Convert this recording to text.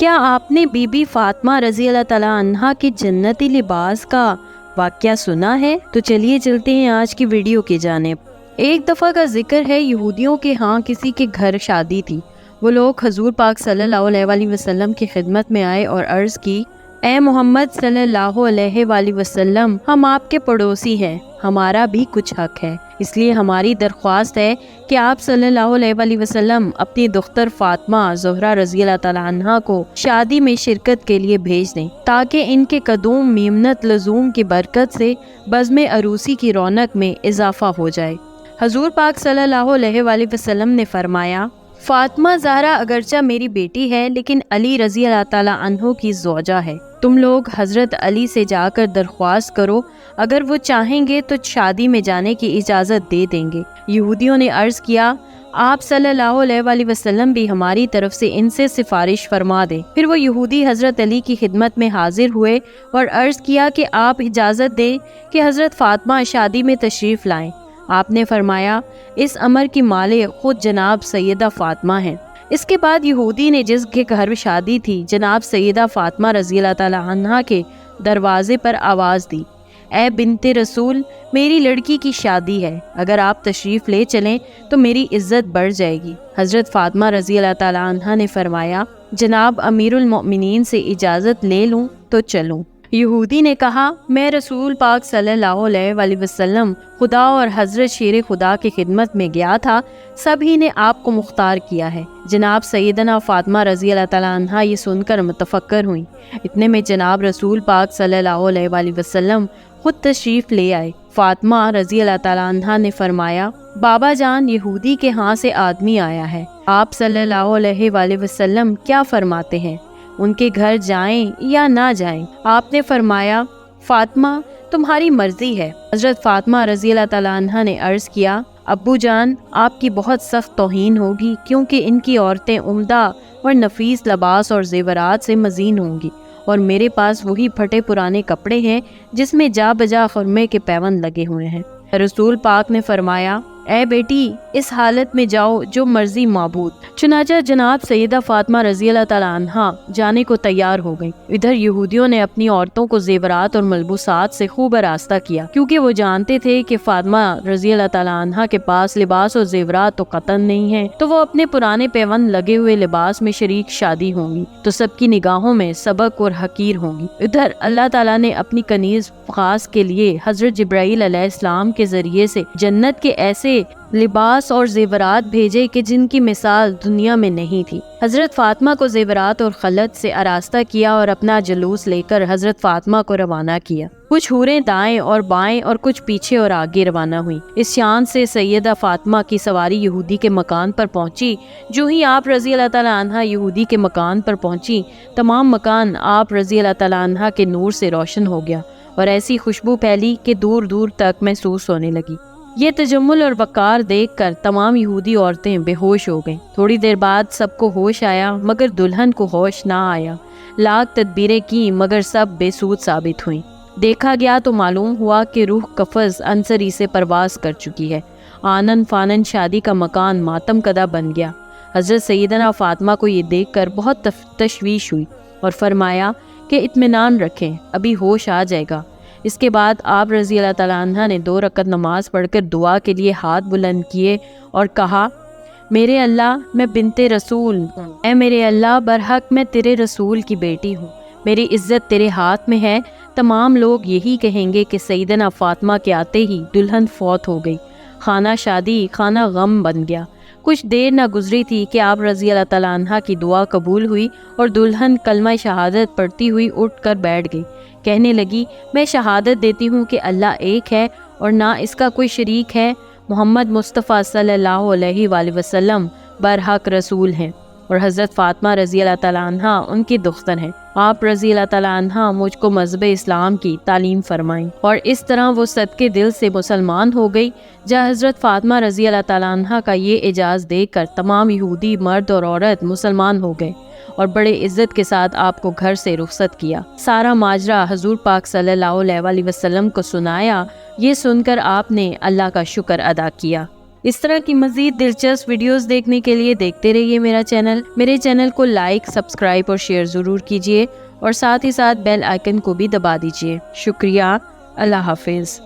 کیا آپ نے بی بی فاطمہ رضی اللہ تعالیٰ عنہا کے جنتی لباس کا واقعہ سنا ہے؟ تو چلیے چلتے ہیں آج کی ویڈیو کی جانب۔ ایک دفعہ کا ذکر ہے، یہودیوں کے ہاں کسی کے گھر شادی تھی۔ وہ لوگ حضور پاک صلی اللہ علیہ وآلہ وسلم کی خدمت میں آئے اور عرض کی، اے محمد صلی اللہ علیہ وآلہ وسلم، ہم آپ کے پڑوسی ہیں، ہمارا بھی کچھ حق ہے، اس لیے ہماری درخواست ہے کہ آپ صلی اللہ علیہ وآلہ وسلم اپنی دختر فاطمہ زہرا رضی اللہ تعالیٰ عنہا کو شادی میں شرکت کے لیے بھیج دیں، تاکہ ان کے قدوم میمنت لزوم کی برکت سے بزم عروسی کی رونق میں اضافہ ہو جائے۔ حضور پاک صلی اللہ علیہ وآلہ وسلم نے فرمایا، فاطمہ زہرا اگرچہ میری بیٹی ہے لیکن علی رضی اللہ تعالیٰ عنہ کی زوجہ ہے، تم لوگ حضرت علی سے جا کر درخواست کرو، اگر وہ چاہیں گے تو شادی میں جانے کی اجازت دے دیں گے۔ یہودیوں نے عرض کیا، آپ صلی اللہ علیہ وآلہ وسلم بھی ہماری طرف سے ان سے سفارش فرما دیں۔ پھر وہ یہودی حضرت علی کی خدمت میں حاضر ہوئے اور عرض کیا کہ آپ اجازت دیں کہ حضرت فاطمہ شادی میں تشریف لائیں۔ آپ نے فرمایا، اس امر کی مالک خود جناب سیدہ فاطمہ ہیں۔ اس کے بعد یہودی نے جس کے گھر شادی تھی جناب سیدہ فاطمہ رضی اللہ تعالیٰ عنہا کے دروازے پر آواز دی، اے بنت رسول، میری لڑکی کی شادی ہے، اگر آپ تشریف لے چلیں تو میری عزت بڑھ جائے گی۔ حضرت فاطمہ رضی اللہ تعالیٰ عنہا نے فرمایا، جناب امیر المؤمنین سے اجازت لے لوں تو چلوں۔ یہودی نے کہا، میں رسول پاک صلی اللہ علیہ وآلہ وسلم خدا اور حضرت شیر خدا کی خدمت میں گیا تھا، سبھی نے آپ کو مختار کیا ہے۔ جناب سیدنا فاطمہ رضی اللہ تعالیٰ عنہا یہ سن کر متفکر ہوئیں۔ اتنے میں جناب رسول پاک صلی اللہ علیہ وآلہ وسلم خود تشریف لے آئے۔ فاطمہ رضی اللہ تعالیٰ عنہا نے فرمایا، بابا جان، یہودی کے ہاں سے آدمی آیا ہے، آپ صلی اللہ علیہ وآلہ وسلم کیا فرماتے ہیں، ان کے گھر جائیں یا نہ جائیں؟ آپ نے فرمایا، فاطمہ تمہاری مرضی ہے۔ حضرت فاطمہ رضی اللہ تعالیٰ عنہا نے عرض کیا، ابو جان، آپ کی بہت سخت توہین ہوگی، کیونکہ ان کی عورتیں عمدہ اور نفیس لباس اور زیورات سے مزین ہوں گی، اور میرے پاس وہی پھٹے پرانے کپڑے ہیں جس میں جا بجا خرمے کے پیوند لگے ہوئے ہیں۔ رسول پاک نے فرمایا، اے بیٹی، اس حالت میں جاؤ جو مرضی معبود۔ چنانچہ جناب سیدہ فاطمہ رضی اللہ تعالیٰ عنہا جانے کو تیار ہو گئی۔ ادھر یہودیوں نے اپنی عورتوں کو زیورات اور ملبوسات سے خوب آراستہ کیا، کیونکہ وہ جانتے تھے کہ فاطمہ رضی اللہ تعالیٰ عنہا کے پاس لباس اور زیورات تو قطعاً نہیں ہیں، تو وہ اپنے پرانے پیوند لگے ہوئے لباس میں شریک شادی ہوں گی تو سب کی نگاہوں میں سبق اور حقیر ہوں گی۔ ادھر اللہ تعالیٰ نے اپنی کنیز خاص کے لیے حضرت جبرائیل علیہ السلام کے ذریعے سے جنت کے ایسے لباس اور زیورات بھیجے کہ جن کی مثال دنیا میں نہیں تھی۔ حضرت فاطمہ کو زیورات اور خلعت سے آراستہ کیا اور اپنا جلوس لے کر حضرت فاطمہ کو روانہ کیا۔ کچھ حوریں دائیں اور بائیں اور کچھ پیچھے اور آگے روانہ ہوئیں۔ اس شان سے سیدہ فاطمہ کی سواری یہودی کے مکان پر پہنچی۔ جو ہی آپ رضی اللہ تعالیٰ عنہا یہودی کے مکان پر پہنچی، تمام مکان آپ رضی اللہ تعالیٰ عنہا کے نور سے روشن ہو گیا اور ایسی خوشبو پھیلی کہ دور دور تک محسوس ہونے لگی۔ یہ تجمل اور وقار دیکھ کر تمام یہودی عورتیں بے ہوش ہو گئیں۔ تھوڑی دیر بعد سب کو ہوش آیا مگر دلہن کو ہوش نہ آیا۔ لاکھ تدبیریں کی مگر سب بے سود ثابت ہوئیں۔ دیکھا گیا تو معلوم ہوا کہ روح قفز عنصری سے پرواز کر چکی ہے۔ آنن فانن شادی کا مکان ماتم کدہ بن گیا۔ حضرت سیدنا فاطمہ کو یہ دیکھ کر بہت تشویش ہوئی اور فرمایا کہ اطمینان رکھیں، ابھی ہوش آ جائے گا۔ اس کے بعد آپ رضی اللہ تعالیٰ عنہ نے 2 رکعت نماز پڑھ کر دعا کے لیے ہاتھ بلند کیے اور کہا، میرے اللہ، میں بنت رسول ہوں، اے میرے اللہ، برحق میں تیرے رسول کی بیٹی ہوں، میری عزت تیرے ہاتھ میں ہے۔ تمام لوگ یہی کہیں گے کہ سیدنا فاطمہ کے آتے ہی دلہن فوت ہو گئی، خانہ شادی خانہ غم بن گیا۔ کچھ دیر نہ گزری تھی کہ آپ رضی اللہ تعالیٰ عنہ کی دعا قبول ہوئی اور دلہن کلمہ شہادت پڑھتی ہوئی اٹھ کر بیٹھ گئی۔ کہنے لگی، میں شہادت دیتی ہوں کہ اللہ ایک ہے اور نہ اس کا کوئی شریک ہے، محمد مصطفیٰ صلی اللہ علیہ وآلہ وسلم برحق رسول ہیں، اور حضرت فاطمہ رضی اللہ تعالیٰ عنہ ان کی دختر ہیں۔ آپ رضی اللہ تعالیٰ عنہ مجھ کو مذہب اسلام کی تعلیم فرمائیں، اور اس طرح وہ صدقے دل سے مسلمان ہو گئی۔ جہاں حضرت فاطمہ رضی اللہ تعالیٰ عنہ کا یہ اعجاز دیکھ کر تمام یہودی مرد اور عورت مسلمان ہو گئے اور بڑے عزت کے ساتھ آپ کو گھر سے رخصت کیا۔ سارا ماجرا حضور پاک صلی اللہ علیہ وآلہ وسلم کو سنایا۔ یہ سن کر آپ نے اللہ کا شکر ادا کیا۔ اس طرح کی مزید دلچسپ ویڈیوز دیکھنے کے لیے دیکھتے رہیے میرے چینل کو لائک، سبسکرائب اور شیئر ضرور کیجیے، اور ساتھ ہی ساتھ بیل آئیکن کو بھی دبا دیجیے۔ شکریہ، اللہ حافظ۔